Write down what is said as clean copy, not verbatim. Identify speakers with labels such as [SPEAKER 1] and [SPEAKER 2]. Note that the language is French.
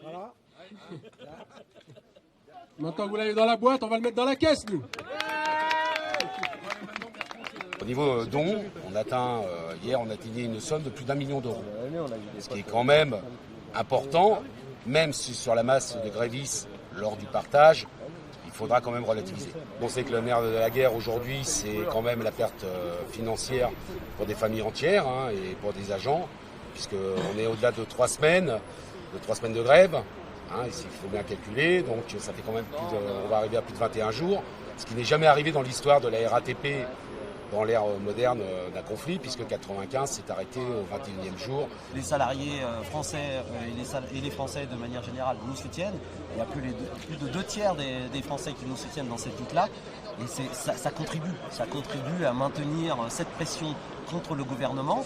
[SPEAKER 1] Voilà.
[SPEAKER 2] Maintenant que vous l'avez dans la boîte, on va le mettre dans la caisse, nous.
[SPEAKER 3] Au niveau dons, hier on a atteigné une somme de plus d'1 million d'euros. Ce qui est quand même important, même si sur la masse de grévistes lors du partage, il faudra quand même relativiser. On sait que le nerf de la guerre aujourd'hui, c'est quand même la perte financière pour des familles entières et pour des agents, puisqu'on est au-delà de 3 semaines, de grève. Ici, il faut bien calculer, donc ça fait quand même on va arriver à plus de 21 jours, ce qui n'est jamais arrivé dans l'histoire de la RATP dans l'ère moderne d'un conflit, puisque 95 s'est arrêté au 21e jour.
[SPEAKER 4] Les salariés français et les Français de manière générale nous soutiennent. Il y a plus de 2 tiers des Français qui nous soutiennent dans cette lutte-là. Et ça contribue à maintenir cette pression contre le gouvernement.